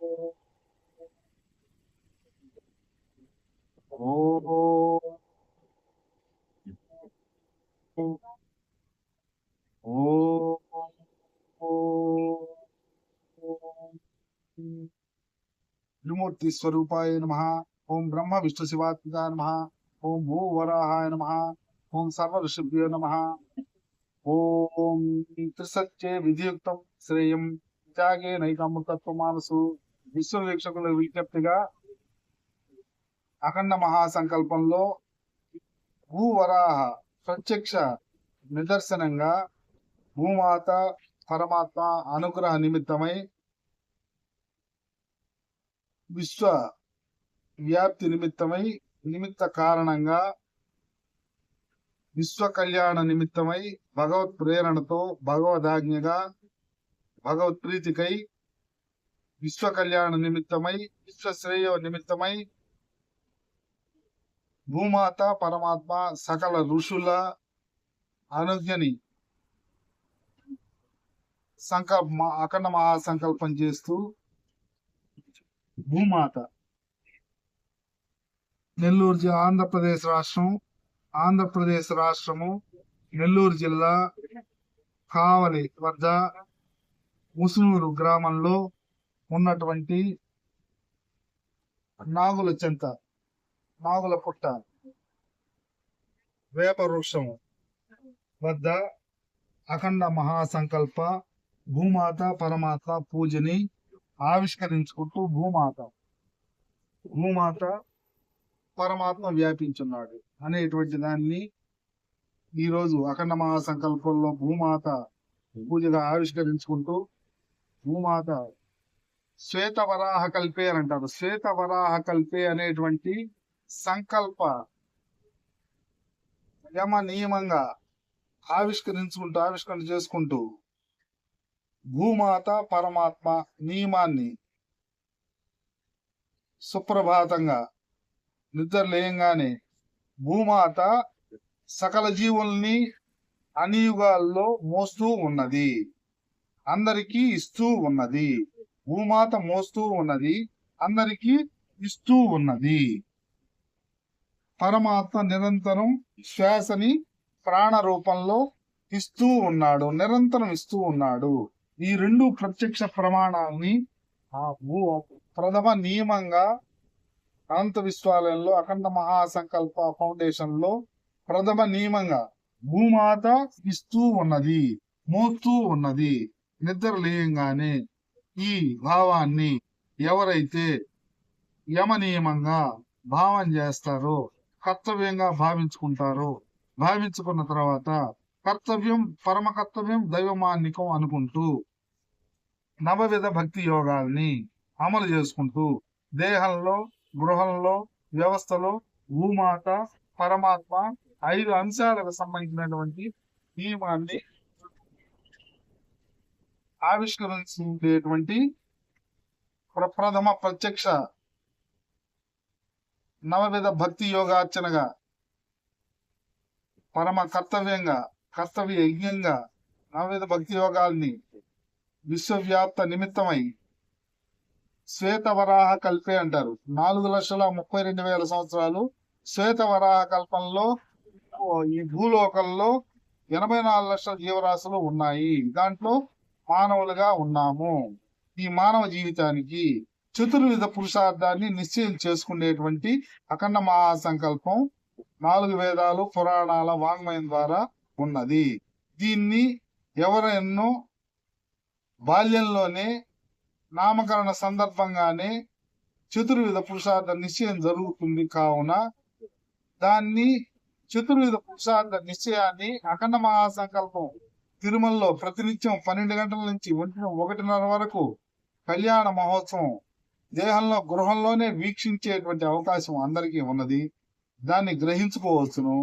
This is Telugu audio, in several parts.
ఓం ఓం త్రిమూర్తి స్వరూపాయ నమః. ఓం బ్రహ్మ విష్ణు శివాత్మకాయ నమః. ఓం భూ వరాహాయ నమః. ఓం సర్వ ఋషిభ్యో నమః. ఓం త్రిసత్యే విధియుక్తం శ్రేయం త్యాగే నైకామృతత్వ మానసు. విశ్వవీక్షకుల విజ్ఞప్తిగా అఖండ మహాసంకల్పంలో భూవరాహ ప్రత్యక్ష నిదర్శనంగా భూమాత పరమాత్మ అనుగ్రహ నిమిత్తమై విశ్వ వ్యాప్తి నిమిత్తమై నిమిత్త కారణంగా విశ్వ కళ్యాణ నిమిత్తమై భగవత్ ప్రేరణతో భగవదాజ్ఞగా భగవత్ ప్రీతికై విశ్వ కళ్యాణ నిమిత్తమై విశ్వ శ్రేయో నిమిత్తమై భూమాత పరమాత్మ సకల ఋషుల అనుజ్ఞని అఖండ మహాసంకల్పం చేస్తూ భూమాత నెల్లూరు ఆంధ్రప్రదేశ్ రాష్ట్రము నెల్లూరు జిల్లా కావలి వద్ద ముసునూరు గ్రామంలో ఉన్నటువంటి నాగుల పుట్ట వేప వృక్షము వద్ద అఖండ మహాసంకల్ప భూమాత పరమాత్మ పూజని ఆవిష్కరించుకుంటూ భూమాత పరమాత్మ వ్యాపించున్నాడు అనేటువంటి దాన్ని ఈరోజు అఖండ మహాసంకల్పంలో భూమాత పూజగా ఆవిష్కరించుకుంటూ భూమాత శ్వేత వరాహ కల్పే అని అంటారు. శ్వేత వరాహ కల్పే అనేటువంటి సంకల్ప యమ నియమంగా ఆవిష్కరణ చేసుకుంటూ భూమాత పరమాత్మ నియమాన్ని సుప్రభాతంగా నిద్రలేయంగానే భూమాత సకల జీవుల్ని అనియుగాల్లో మోస్తూ ఉన్నది, అందరికీ ఇస్తూ ఉన్నది. భూమాత మోస్తూ ఉన్నది, అందరికీ ఇస్తూ ఉన్నది. పరమాత్మ నిరంతరం శ్వాసని ప్రాణ రూపంలో ఇస్తూ ఉన్నాడు, నిరంతరం ఇస్తూ ఉన్నాడు. ఈ రెండు ప్రత్యక్ష ప్రమాణాలని ప్రథమ నియమంగా అనంత విశ్వాలయంలో అఖండ మహాసంకల్ప ఫౌండేషన్ లో ప్రథమ నియమంగా భూమాత ఇస్తూ ఉన్నది, మోస్తూ ఉన్నది. నిద్ర లేయంగానే ఈ భావాన్ని ఎవరైతే యమ నియమంగా భావం చేస్తారో, కర్తవ్యంగా భావించుకున్న తర్వాత కర్తవ్యం పరమ కర్తవ్యం దైవమాన్నికం అనుకుంటూ నవవిధ భక్తి యోగాల్ని అమలు చేసుకుంటూ దేహంలో గృహంలో వ్యవస్థలో భూమాత పరమాత్మ 5 అంశాలకు సంబంధించినటువంటి నియమాన్ని ఆవిష్కరించేటువంటి ప్రప్రథమ ప్రత్యక్ష నవవిధ భక్తి యోగార్చనగా పరమ కర్తవ్య యజ్ఞంగా నవవిధ భక్తి యోగాల్ని విశ్వవ్యాప్త నిమిత్తమై శ్వేత వరాహ కల్పే అంటారు. 4,32,000 సంవత్సరాలు శ్వేత వరాహ కల్పంలో ఈ భూలోకంలో 84 లక్షల జీవరాశులు ఉన్నాయి. దాంట్లో మానవులుగా ఉన్నాము. ఈ మానవ జీవితానికి చతుర్విధ పురుషార్థాన్ని నిశ్చయం చేసుకునేటువంటి అఖండ మహాసంకల్పం 4 వేదాలు పురాణాల వాంగ్మయం ద్వారా ఉన్నది. దీన్ని ఎవరెన్నో బాల్యంలోనే నామకరణ సందర్భంగానే చతుర్విధ పురుషార్థ నిశ్చయం జరుగుతుంది. కావున దాన్ని చతుర్విధ పురుషార్థ నిశ్చయాన్ని అఖండ మహాసంకల్పం తిరుమలలో ప్రతినిత్యం 12 గంటల నుంచి 1:30 వరకు కళ్యాణ మహోత్సవం దేహంలో గృహంలోనే వీక్షించేటువంటి అవకాశం అందరికీ ఉన్నది. దాన్ని గ్రహించుకోవచ్చును.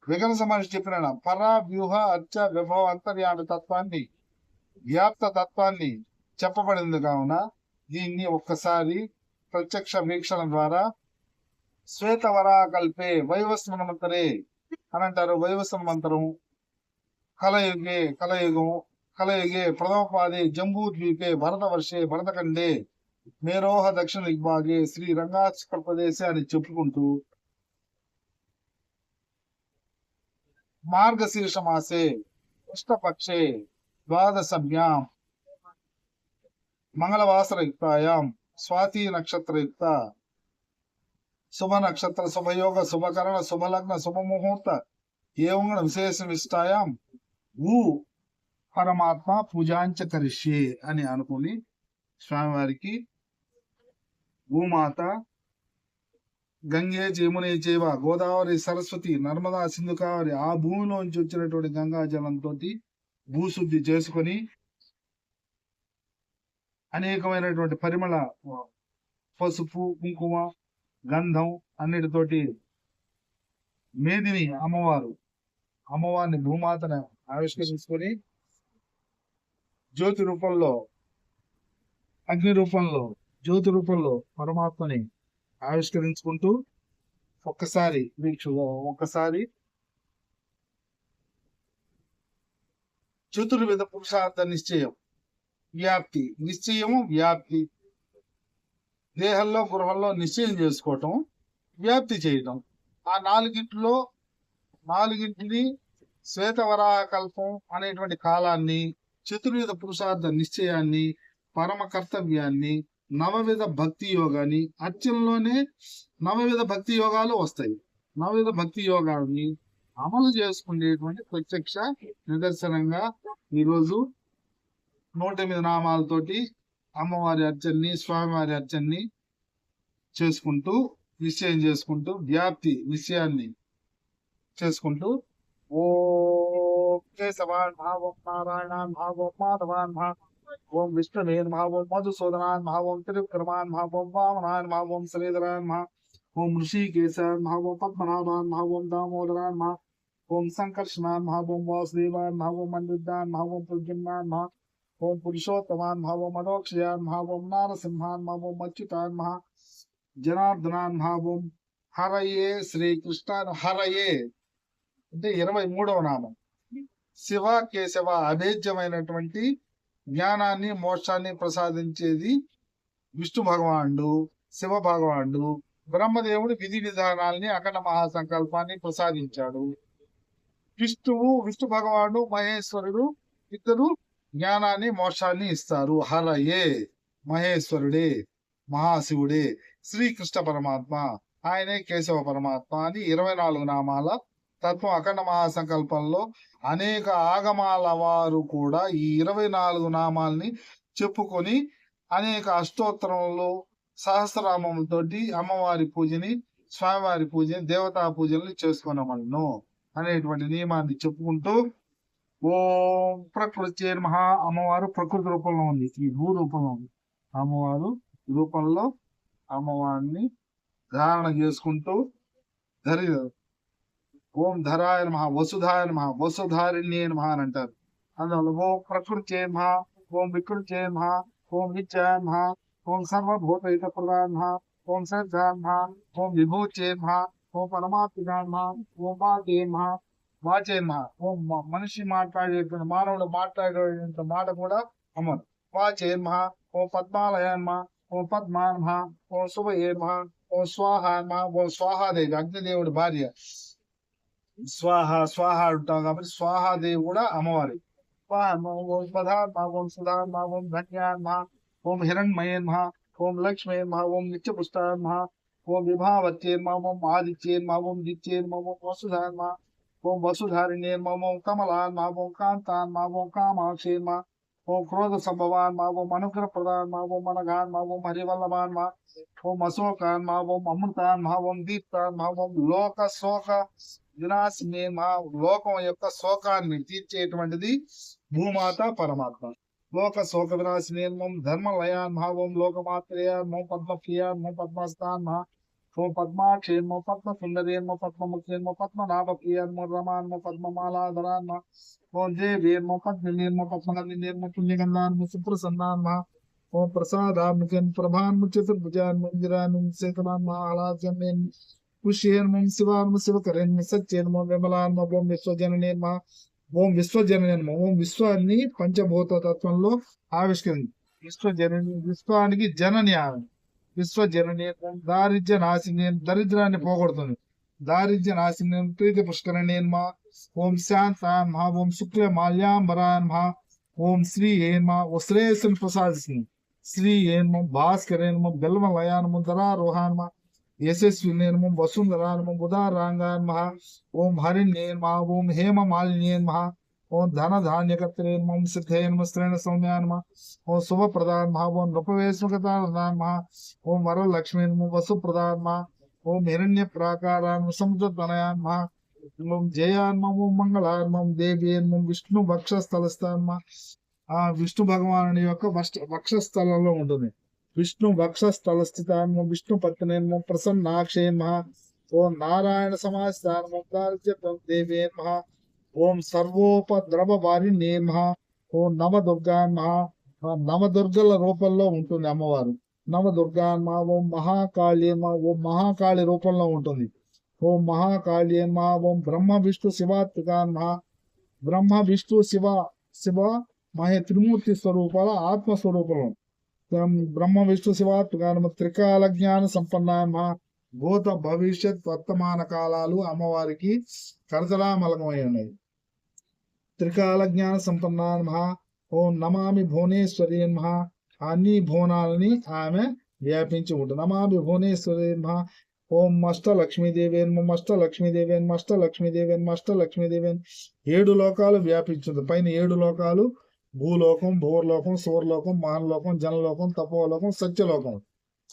వికనస మహర్షి చెప్పిన పరా వ్యూహ అర్చ విభవ అంతర్యామి తత్వాన్ని వ్యాప్త తత్వాన్ని చెప్పబడింది. కావున దీన్ని ఒక్కసారి ప్రత్యక్ష వీక్షణ ద్వారా శ్వేతవరా కల్పే వైవస్వన మంతరే అని అంటారు. వైవస్వన మంత్రం కలయుగే ప్రథమపాదే జంబూద్వీపే భరతవర్షే భరతఖండే మేరోహ దక్షిణ దిగ్భాగే శ్రీ రంగాచల ప్రదేశ అని చెప్పుకుంటూ మార్గశీర్ష మాసే కృష్ణపక్షే ద్వాదశమ్యాం మంగళవాసరయుక్తాయాం స్వాతి నక్షత్రయుక్త శుభ నక్షత్ర శుభయోగ శుభకరణ శుభలగ్న శుభముహూర్త ఏవంగణ విశేష విష్టాయాం ఊ పరమాత్మ పూజాంచ కరిష్యే అని అనుకుని స్వామివారికి భూమాత గంగే జమునే చేవ గోదావరి సరస్వతి నర్మదా సింధు కావరి ఆ భూమిలోంచి వచ్చినటువంటి గంగా జలంతో భూశుద్ధి చేసుకొని అనేకమైనటువంటి పరిమళ పసుపు కుంకుమ గంధం అన్నిటితోటి మేదిని అమ్మవారిని భూమాతను ఆవిష్కరించుకొని జ్యోతి రూపంలో అగ్ని రూపంలో జ్యోతి రూపంలో పరమాత్మని ఆవిష్కరించుకుంటూ ఒక్కసారి చతుర్విధ పురుషార్థ నిశ్చయం నిశ్చయము వ్యాప్తి దేహంలో గృహంలో నిశ్చయం చేసుకోవటం వ్యాప్తి చేయటం ఆ నాలుగింటిని శ్వేతవరాహ కల్పం అనేటువంటి కాలాన్ని చతుర్విధ పురుషార్థ నిశ్చయాన్ని పరమ కర్తవ్యాన్ని నవవిధ భక్తి యోగాన్ని అర్చనలోనే నవవిధ భక్తి యోగాలు వస్తాయి. నవవిధ భక్తి యోగాన్ని అమలు చేసుకునేటువంటి ప్రత్యక్ష నిదర్శనంగా ఈరోజు 108 నామాలతోటి అమ్మవారి అర్చనని స్వామివారి అర్చనని చేసుకుంటూ నిశ్చయం చేసుకుంటూ వ్యాప్తి నిశ్చయాన్ని చేసుకుంటూ ఓం కేశవాన్ భావం నారాయణాన్ భావం మాధవాన్ భావం ఓం విష్ణువేన్ భావం మధుసూదనాన్ భావం త్రివిక్రమాన్ భావం వామనాన్ భావం శ్రీధరాన్ భా ఓం ఋషికేశాన్ భావం పద్మనాభాన్ భావం దామోదరాన్ భా ఓం సంకర్షణాన్ భావం వాసుదేవాన్ భావం మన్యుద్ధాన్ భావం పుర్జన్నాన్ భా ఓం పురుషోత్తమాన్ భావం మనోక్షయాన్ భావం నారసింహాన్ భావం అచ్యుతాన్ మహా జనార్దనాన్ భావం హరయే శ్రీకృష్ణ హరయే అంటే 23వ నామం. శివ కేశవ అభేద్యమైనటువంటి జ్ఞానాన్ని మోక్షాన్ని ప్రసాదించేది విష్ణు భగవానుడు శివ భగవానుడు. బ్రహ్మదేవుడు విధి విధానాల్ని అఖండ మహాసంకల్పాన్ని ప్రసాదించాడు. విష్ణు భగవానుడు మహేశ్వరుడు ఇద్దరు జ్ఞానాన్ని మోక్షాన్ని ఇస్తారు. హరయే మహేశ్వరుడే మహాశివుడే శ్రీకృష్ణ పరమాత్మ ఆయనే కేశవ పరమాత్మ అని 24 నామాల తత్వం అఖండ మహాసంకల్పంలో అనేక ఆగమాల వారు కూడా ఈ 24 నామాల్ని చెప్పుకొని అనేక అష్టోత్తరములు సహస్రనామములతోటి అమ్మవారి పూజని స్వామివారి పూజని దేవతా పూజల్ని చేసుకున్నామను అనేటువంటి నియమాన్ని చెప్పుకుంటూ ఓం ప్రకృతి మహా అమ్మవారు ప్రకృతి రూపంలో ఉంది. ఈ భూ రూపంలో ఉంది. అమ్మవారు రూపంలో అమ్మవారిని ధారణ చేసుకుంటూ ఓం ధరాయ నమః వసుధాయ నమః వసుధారిణ్యే నమః అని అంటారు. అందువల్ల ఓం ప్రకృతి మహా ఓం వికృతి మహా ఓం నిత్యాయ నమః ఓం సర్వభూతైక ప్రదాయ నమః ఓం సర్జాయ నమః ఓం విభూతే నమః ఓం పరమాత్మనే నమః ఓం వాచే నమః వాచే నమః ఓం మనిషి మాట్లాడేటువంటి మానవుడు మాట్లాడేటువంటి మాట కూడా అమ్మను వాచే నమః ఓం పద్మాలయ నమః ఓం పద్మా నమః ఓం శుభయే నమః ఓం స్వాహ నమః ఓం స్వాహాదేవి అగ్నిదేవుడి భార్య స్వాహ అంటాం కాబట్టి స్వాహాదేవి కూడా అమ్మవారి. ఓం స్వధాత్మ ఓం సుధాత్మ ఓం ధన్యాత్మ ఓం హిరణ్మయేన్మ ఓం లక్ష్మేన్మ ఓం నిత్యపుష్టాన్మ ఓం విభావత్యేన్మ ఓం ఆదిత్యేన్మ ఓం దిత్యేన్మ ఓం వసుధాన్మ ఓం వసుధారిణ్యేన్మ ఓం కమలాన్మ ఓం కాంతాన్మ ఓం కామాక్షేన్మ ఓం క్రోధ సంభవాన్మ ఓం అనుగ్రహ ప్రదాన్మ ఓం మనగాన్మ ఓం హరివల్లభాన్మ ఓం అశోకాన్మ ఓం అమృతాన్మ ఓం దీప్తాన్మ ఓం లోక శోక వినాశిని లోకం యొక్క శోకాన్ని తీర్చేటువంటిది భూమాత పరమాత్మ. లోక శోక వినాశిని ధర్మలయాన్ ఓం లోకమాత్రేయాన్ ఓం పద్మప్రియాన్ ఓం పద్మస్థాన్ ఓం పద్మాక్షేన్ ఓం పద్మ సుందరేన్ ఓం పద్మముఖ్యేన్ ఓం పద్మనాభప్రియాన్ ఓం రమాన్ ఓం పద్మమాలాధరాన్ ఓం దేవేన్ ఓం పద్మినీన్ ఓం పద్మగంధీన్ ఓం పుణ్యగంధాన్ ఓం సుప్రసన్నాన్ ఓం ప్రసాదాన్ ప్రభాన్ చతుర్భుజాన్ మందిరాన్ శేతనాన్ ఆలాజన్ పుష్యేన్మం శివాన్మ శివకరేన్మ సత్యేన్మ విమలాన్మ ఓం విశ్వజననేన్మ ఓం విశ్వజననేన్మ ఓం విశ్వాన్ని పంచభూత తత్వంలో ఆవిష్కరింది. విశ్వానికి జనని ఆమె. విశ్వజనని దారిద్ర్య నాశిని, దరిద్రాన్ని పోగొడుతుంది. దారిద్ర్య నాశిని ప్రీతి పుష్కరణి ఓం శాంతాన్మ ఓం శుక్ల మాల్యాంబరాన్మ ఓం శ్రీ ఏన్మ శ్రేయస్సును ప్రసాదిస్తుంది. శ్రీ ఏన్మ భాస్కరేన్మ బెల్వలయాన్మ ధరారోహాన్మ యశస్వినేన్మ వసుంధరాన్మ ఉదారాంగాన్మ ఓం హరిణ్యేన్మ ఓం హేమ మాలిన్యేన్మ ఓం ధన ధాన్యకర్తరేన్మ సిద్ధేన్మ శ్రేణ సౌమ్యాన్మ ఓం శుభప్రదాన్మ ఓం నృపవేశ్వకతాన్మ ఓం వరలక్ష్మీన్మ వసుప్రదాన్మ ఓం హిరణ్య ప్రాకారాన్మ సముద్రతనయాన్మ ఓం జయాన్మ ఓం మంగళాన్మం దేవ్యేన్మం విష్ణు వక్షస్థలస్థాన్మ. ఆ విష్ణు భగవానుని యొక్క వక్షస్థలంలో ఉంటుంది. విష్ణు వక్షస్థల స్థితాన్మ విష్ణు పత్నేన్మ ప్రసన్నాక్షేన్మ ఓం నారాయణ సమాస్థాన్మ దేవేన్మ ఓం సర్వోపద్రవ వారిణ్యేన్మ ఓం నవదుర్గాన్మ. నవదుర్గల రూపంలో ఉంటుంది అమ్మవారు. నవదుర్గాన్మ ఓం మహాకాళేన్మ ఓం మహాకాళి రూపంలో ఉంటుంది. ఓం మహాకాళేన్మ ఓం బ్రహ్మ విష్ణు శివాత్మికాన్మ. బ్రహ్మ విష్ణు శివ మహే త్రిమూర్తి స్వరూపాల ఆత్మస్వరూపం. బ్రహ్మ విష్ణు శివాత్మికాన్మ త్రికాల జ్ఞాన సంపన్నాన్మ. భూత భవిష్యత్ వర్తమాన కాలాలు అమ్మవారికి కరతలామలకమై ఉన్నాయి. త్రికాల జ్ఞాన సంపన్నాన్మ ఓం నమామి భువనేశ్వరీన్మ. అన్ని భువనాలని ఆమె వ్యాపించి ఉంటుంది. నమామి భువనేశ్వరీన్మ ఓం అష్టలక్ష్మీదేవేన్మ అష్టలక్ష్మీదేవేన్మ అష్టలక్ష్మీదేవేన్మ అష్టలక్ష్మీదేవేన్. 7 లోకాలు వ్యాపించింది. పైన 7 లోకాలు భూలోకం, భూవర్లోకం, సూర్లోకం, మానలోకం, జనలోకం, తపోలోకం, సత్యలోకం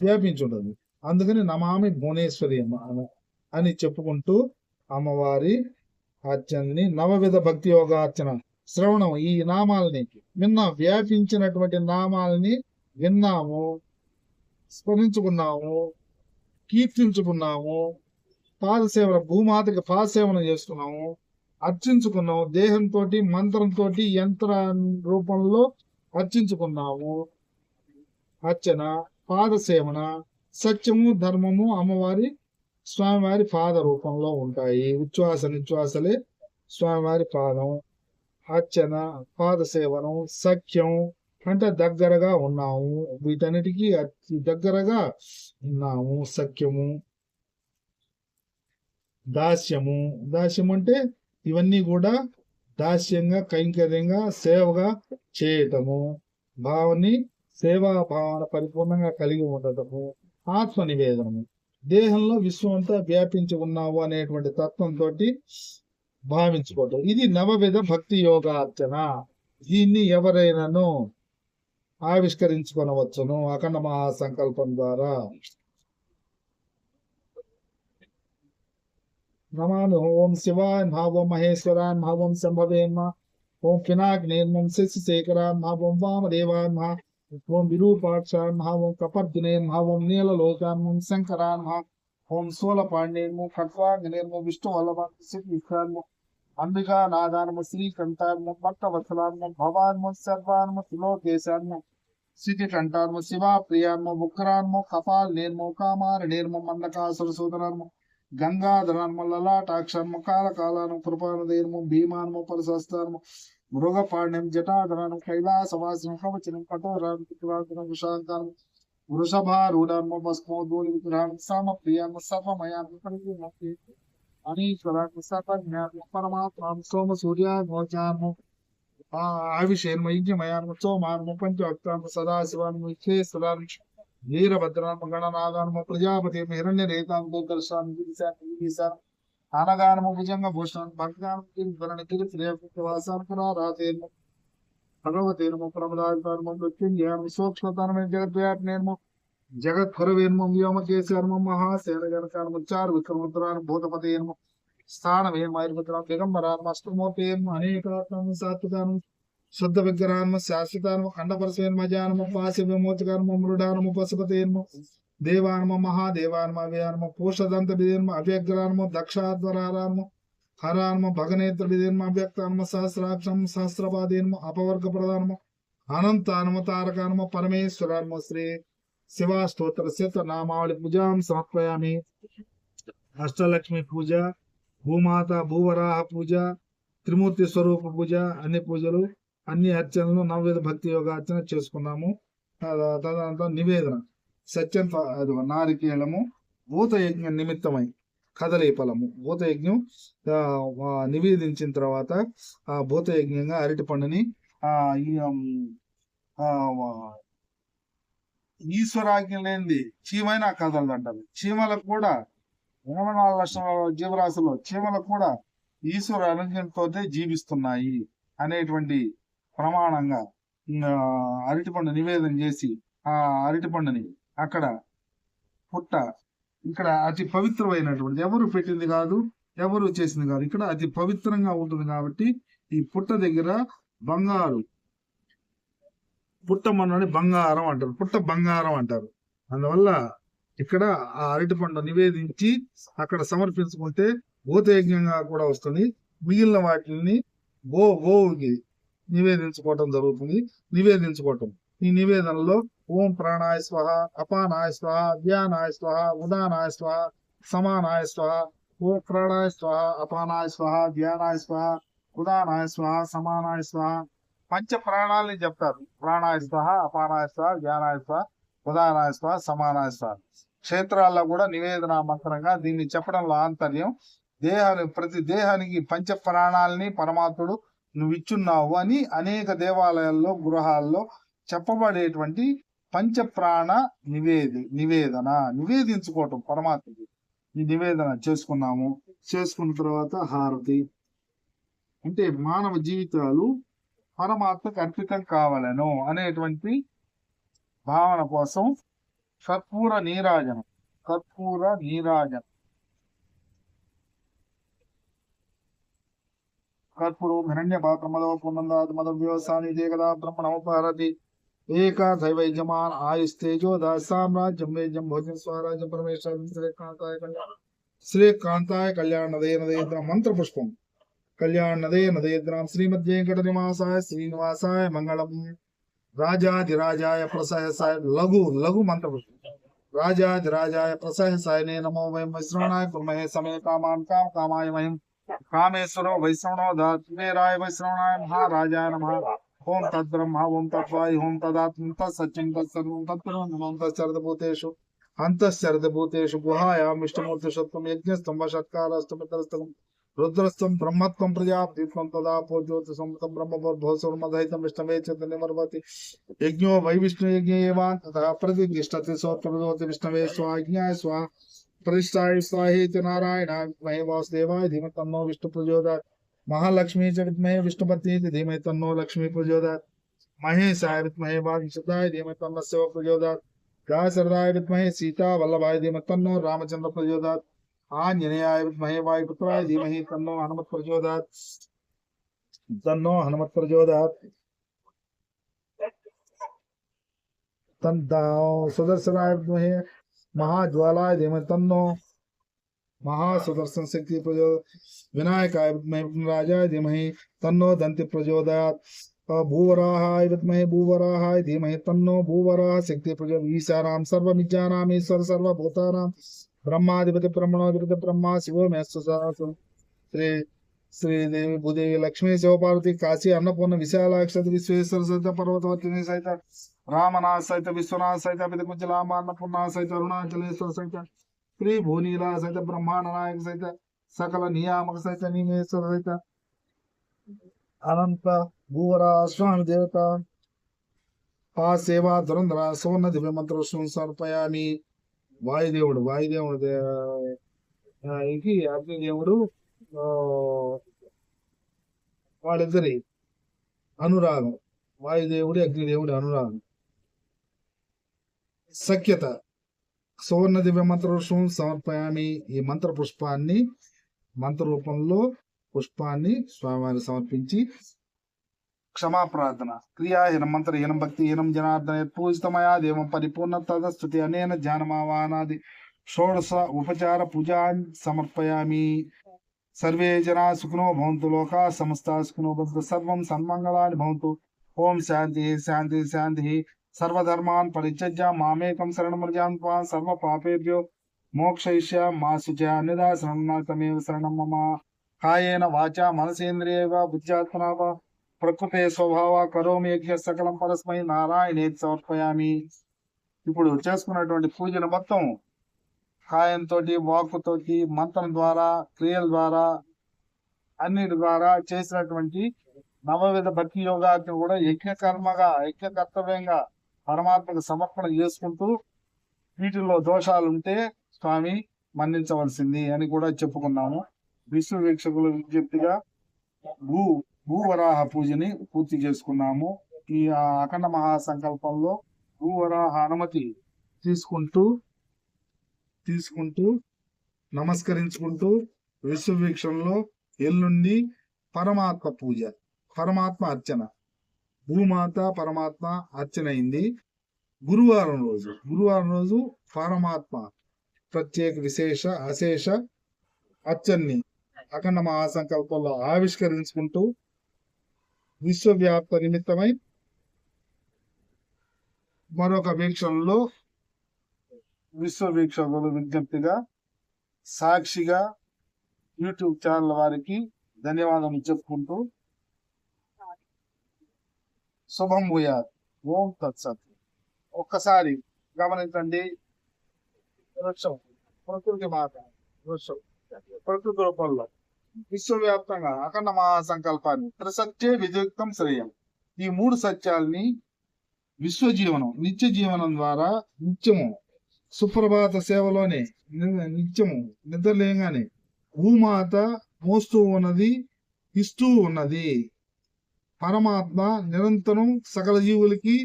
వ్యాపించి ఉంటుంది. అందుకని నమామి భువనేశ్వరి అని చెప్పుకుంటూ అమ్మవారి అర్చనని నవవిధ భక్తి యోగార్చన శ్రవణం. ఈ నామాలని వ్యాపించినటువంటి నామాలని విన్నాము, స్మరించుకున్నాము, కీర్తించుకున్నాము, పాదసేవన భూమాతకి పాదసేవన చేసుకున్నాము, అర్చించుకున్నాము. దేహంతో మంత్రంతో యంత్ర రూపంలో అర్చించుకున్నాము. అర్చన, పాదసేవన, సత్యము ధర్మము అమ్మవారి స్వామివారి పాద రూపంలో ఉంటాయి. ఉచ్ఛ్వాస నిశ్వాసలే స్వామివారి పాదం. అర్చన, పాదసేవనం, సఖ్యం అంటే దగ్గరగా ఉన్నాము. వీటన్నిటికీ దగ్గరగా ఉన్నాము. సఖ్యము, దాస్యము. దాస్యం అంటే ఇవన్నీ కూడా దాస్యంగా కైంకర్యంగా సేవగా చేయటము. భావని సేవా భావన పరిపూర్ణంగా కలిగి ఉండటము. ఆత్మ నివేదనము. దేహంలో విశ్వం అంతా వ్యాపించి ఉన్నావు అనేటువంటి తత్వంతో భావించుకోవటం. ఇది నవవిధ భక్తి యోగార్చన. దీన్ని ఎవరైనాను ఆవిష్కరించుకొనవచ్చును అఖండ మహాసంకల్పం ద్వారా. నమామి ఓం శివాయ ఓం మహేశ్వరాన్ ఓం శంభవేన్మ ఓం పినాగ్నేన్మం శశిశేఖరాన్ ఓం వామదేవాన్ ఓం విరూపాక్షాన్ ఓం కపర్దినేన్ ఓం నీలలోకాన్ శంకరాన్ ఓం శూలపాండేన్ము ఖట్వాగ్నేన్ము విష్ణువల్లభాన్ శ్రీకృష్ణాన్ము అంబికా నాదాన్ము శ్రీకంఠాన్ము భక్తవత్సలాన్ము భవాన్ము సర్వాన్ము త్రిలోకేశాన్ము శ్రీకంఠాన్ము శివాప్రియాన్ము ముక్రాన్ము కపాల్నేన్ము కామారణేన్ము మందకాసురసూదరాన్ము గంగాధరాన్ము లలాటాక్షాన్ము కాలకాలాను కృపానుదేన్ము భీమాన్ము పరిశస్తాన్ము మృగపాణ్యం జటాధరాన్ము కైలాసవాసినం కవచనం కఠోరాన్ము విశాంతాన్ము వృషభారూఢాన్ము భస్మోద్భూలి విగ్రహాన్ని సామప్రియాన్ము సర్వమయాన్ము పరిపూర్ణి అనీశ్వరాన్ము సర్వజ్ఞాన్ము పరమాత్మాను సోమ సూర్యాన్ము ఆవిషేన్ము యజ్ఞమయాన్ము సోమాన్ము పంచవక్తాన్ము సదాశివాన్ము విశ్వేశ్వరాన్ము వీరభద్రాన్ము గణనాగాన్ము ప్రజాపతి హిరణ్య రేతాన్ము దర్శాన్ని అనగానము భుజంగ భూషణ్ భక్తాను తిరువాసాను భగవతేనము ప్రమదాను మృత్యుంజయాను సూక్ష్మతనమైన జగద్వ్యాపినేమో జగత్పురవేన్మం వ్యోమకేశర్మం మహాసేన జనకాను చారు విక్రముద్రాను భూతపతేన్ము స్థానవేన్మ ఐర్భద్రాన్ దిగంబరాన్మ అష్టమూర్తేన్మ అనేకాత్మ సాత్వికాను శుద్ధ విగ్రహాన్మ శాశ్వతాన్మ ఖండపరసేన్మజానము పాసి విమోచకాన్మ మృడానము పశుపతేన్మ దేవాన్మ మహాదేవాన్మ వ్యాన్మ పూషదంత విధేన్మ అవ్యగ్రాన్మ దక్షాధ్వరాన్మ హరాన్మ భగనేత్ర విధేన్మ అవ్యక్తాన్మ సహస్రాక్షం సహస్రపాదేన్మ అపవర్గ ప్రధానమ అనంతాన్మ తారకాన్మ పరమేశ్వరాన్మ శ్రీ శివాస్తోత్ర శతనామావళి పూజాం సమర్పయామి. అష్టలక్ష్మి పూజ, భూమాత భూవరాహ పూజ, త్రిమూర్తి స్వరూప పూజ, అన్ని పూజలు అన్ని అర్చనలు నవవిధ భక్తి యోగార్చన చేసుకున్నాము. తదనంతరం నివేదన సత్యం నారికేళము భూతయజ్ఞ నిమిత్తమై కదలి ఫలము భూతయజ్ఞం నివేదించిన తర్వాత ఆ భూతయజ్ఞంగా అరటి పండుని ఈ ఈశ్వరాజ్ఞ లేనిది చీమైనా కదలదంటారు. చీమలకు కూడా 84 లక్షల జీవరాశుల్లో చీమలకు కూడా ఈశ్వర అనుజ్ఞతో జీవిస్తున్నాయి అనేటువంటి ప్రమాణంగా అరటిపండు నివేదన చేసి ఆ అరటిపండుని అక్కడ పుట్ట ఇక్కడ అతి పవిత్రమైనటువంటి ఎవరు పెట్టింది కాదు, ఎవరు చేసింది కాదు, ఇక్కడ అతి పవిత్రంగా ఉంటుంది కాబట్టి ఈ పుట్ట దగ్గర బంగారు పుట్టమన్నని బంగారం అంటారు, పుట్ట బంగారం అంటారు. అందువల్ల ఇక్కడ ఆ అరటిపండు నివేదించి అక్కడ సమర్పించుకుంటే భూతయజ్ఞంగా కూడా వస్తుంది. మిగిలిన వాటిని గోవుకి నివేదించుకోవటం జరుగుతుంది. ఈ నివేదనలో ఓం ప్రాణాయ స్వహ, అపానాయ స్వహ, వ్యానాయ స్వహ, ఉదానాయ స్వహ, సమానాయ స్వహ, ఓం ప్రాణాయ స్వహ, అపానాయ స్వహ, వ్యానాయ స్వహ, ఉదానాయ స్వహ, సమానాయ స్వహ పంచ ప్రాణాలని చెప్తారు. ప్రాణాయ స్వహ, అపానాయ స్వహ, వ్యానాయ స్వహ, ఉదానాయ స్వహ, సమానాయ స్వహ. క్షేత్రాల్లో కూడా నివేదన మంత్రంగా దీన్ని చెప్పడంలో ఆంతర్యం. ప్రతి దేహానికి పంచ ప్రాణాలని పరమాత్ముడు నువ్వు ఇచ్చున్నావు అని అనేక దేవాలయాల్లో గృహాల్లో చెప్పబడేటువంటి పంచప్రాణ నివేదించుకోవటం పరమాత్మకి. ఈ నివేదన చేసుకున్న తర్వాత హారతి అంటే మానవ జీవితాలు పరమాత్మకు అర్పితం కావాలను అనేటువంటి భావన కోసం కర్పూర నీరాజనం కర్పూరం హిరణ్య పాత్రమదో పునందాది మద వ్యవసాని దేగదా బ్రహ్మణోపారతి ఏకా దైవైజమాన్ ఆయుస్తేజో దాసామ్రాజ్యం వేద్యం భోజన స్వరాజ్యం పరమేశ్వర శ్రీకాంతాయ కళ్యాణ నదేంద్ర మంత్ర పుష్పం కళ్యాణ నదేంద్రం శ్రీమద్వేంకట నివాసాయ శ్రీనివాసాయ మంగళం రాజాధిరాజాయ ప్రసహసాయ లఘు మంత్ర పుష్పం రాజాధిరాజాయ ప్రసహసాయ నమో వయం వైశ్రవణాయ కుర్మహే సమయ కామాన్ కామాయ వయం కామేశ్వరో వైశ్రవణో దాత్మేరాయ వైశ్రవణాయ మహారాజాయ నమః. ఓం తద్బ్రహ్మ ఓం తద్వాయు ఓం తదాత్మ తత్సత్యం తత్సర్వం తత్పరం తత్సర్వభూతేషు అంతఃశరదభూతేషు గుహాయాం విష్ణుమూర్తి సత్వం యజ్ఞస్తం వషత్కారస్తమితరస్తం రుద్రస్తం బ్రహ్మత్వం ప్రజాపతిత్వం తదాపో జ్యోతిసంతం బ్రహ్మభోర్భోసోర్మదహితం విష్ణవే చైతన్యమర్వతి యజ్ఞో వై విష్ణు యజ్ఞేవాన్ తథా ప్రతిష్ఠతి సోత్రజోతి విష్ణవే స్వాజ్ఞాయ స్వా प्रतिष्ठाय स्वाहेति नारायण विद्महे वासुदेवाय धीमहि तन्नो विष्णु प्रचोदयात् महालक्ष्मी च विद्महे विष्णुपत्नीति धीमहि तन्नो लक्ष्मी प्रचोदयात् महेशाय विद्महे वागीशताय धीमहि तन्नो शिव प्रचोदयात् व्यासरदाय विद्महे सीता वल्लभाय धीमहि तन्नो रामचंद्र प्रचोदयात् आंजनेयाय विद्महे वायुपुत्राय धीमहि तन्नो हनुमत् प्रचोदयात् सुदर्शनाय विद्महे महाज्वालाय धीमहि तन्नो महासुदर्शन शक्ति प्रचोदयात् विनायकाय विद्महे विघ्नराजाय धीमहि तन्नो दन्ति प्रचोदयात् भूवराहाय विद्महे भूवराहाय धीमहि तन्नो भूवराह शक्ति प्रचोदयात् ईशानां सर्वमिज्ञानाम् ईश्वर सर्वभूतानां ब्रह्माधिपति ब्रह्मणोऽधिपति ब्रह्मा शिवो मे श्री देवी भूदेवी लक्ष्मी शिवपार्वती काशी अन्नपूर्ण विशालाक्ष विश्वेश्वर सहित पर्वतवर्तिनी सहित रामनाथ सहित विश्वनाथ सहित पितकुंजलांब अन्नपूर्णा सहित अरुणाचलेश्वर सहित श्री भूनीला सहित ब्रह्मांड नायक सहित सकल नियामक सहित निमेश्वर सहित अनंत भूवरा स्वामी देवता आ सेवा धुरंधर सुवर्ण दिव्य मंत्र समर्पयामि వాయుదేవుడు అగ్నిదేవుడు వాళ్ళిద్దరి అనురాగం వాయుదేవుడి అగ్నిదేవుడి అనురాగం సఖ్యత సువర్ణ దివ్య మంత్ర పుష్పం సమర్పయామి ఈ మంత్ర పుష్పాన్ని మంత్ర రూపంలో పుష్పాన్ని స్వామివారికి సమర్పించి క్షమాప్రార్థన క్రియాహీనం మంత్రహీనం భక్తిహీనం జనార్దన పూజితమయా దేవం పరిపూర్ణ తదస్తుతి అనేన జ్ఞానమావానాది షోడశ ఉపచార పూజా సమర్పయామి సర్వే జనా సుఖినో భవంతు లోకా సమస్తా సుఖినో భవంతు సర్వం సన్మంగళాని భవంతు ఓం శాంతి శాంతి శాంతి సర్వధర్మాన్ పరిత్యజ్య మామేకం శరణమర్జాన్ త్వా సర్వ పాపేభ్యో మోక్షయిష్యామి మా శుచ అన్యదా శరణం తమేవ శరణం మమ కాయేన వాచా మనసేంద్రియైవ బుద్ధ్యాత్మనా వా ప్రకృతే స్వభావ కరోమి యజ్ఞ సకలం పరస్మై నారాయణేతి సమర్పయామి. ఇప్పుడు చేసుకున్నటువంటి పూజను మొత్తం కాయంతో, వాక్కుతోటి, మంత్రం ద్వారా, క్రియల ద్వారా, అన్నిటి ద్వారా చేసినటువంటి నవవిధ భక్తి యోగాన్ని కూడా యజ్ఞ కర్తవ్యంగా పరమాత్మకు సమర్పణ చేసుకుంటూ వీటిల్లో దోషాలుంటే స్వామి మన్నించవలసింది అని కూడా చెప్పుకున్నాము. విశ్వ వీక్షకుల విజ్ఞప్తిగా భూవరాహ పూజని పూర్తి చేసుకున్నాము. ఈ అఖండ మహాసంకల్పంలో భూవరాహ అనుమతి తీసుకుంటూ నమస్కరించుకుంటూ విశ్వ వీక్షణలో ఎల్లుండి పరమాత్మ పూజ, పరమాత్మ అర్చన, భూమాత పరమాత్మ అర్చన అయింది. గురువారం రోజు పరమాత్మ ప్రత్యేక విశేష అశేష అర్చన్ని అఖండ మహాసంకల్పంలో ఆవిష్కరించుకుంటూ విశ్వవ్యాప్త నిమిత్తమై మరొక వీక్షణలో విశ్వ వీక్షకుల విజ్ఞప్తిగా సాక్షిగా యూట్యూబ్ ఛానల్ వారికి ధన్యవాదాలు చెప్పుకుంటూ శుభం భూయాత్. ఓం తత్సత్. ఒక్కసారి గమనించండి, వృక్షం ప్రకృతి మాత, వృక్షం ప్రకృతి రూపంలో విశ్వవ్యాప్తంగా అఖండ మహాసంకల్పాన్ని త్రిసత్యే విద్యుక్తం శ్రేయం, ఈ మూడు సత్యాల్ని విశ్వజీవనం నిత్య జీవనం ద్వారా నిత్యము సుప్రభాత సేవలోనే నిత్యము నిద్రలేగానే భూమాత మోస్తూ ఉన్నది, ఇస్తూ ఉన్నది. పరమాత్మ నిరంతరం సకల జీవులకి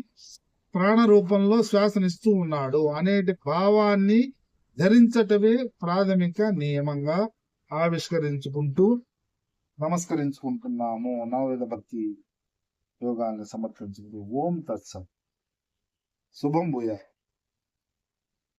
ప్రాణ రూపంలో శ్వాసనిస్తూ ఉన్నాడు అనేటి భావాన్ని ధరించటమే ప్రాథమిక నియమంగా నమస్కరించుకుంటున్నాము. నవవిధ భక్తి యోగాన్ని సమర్పించుకుంటూ ఓం తత్సత్. శుభం భూయాత్.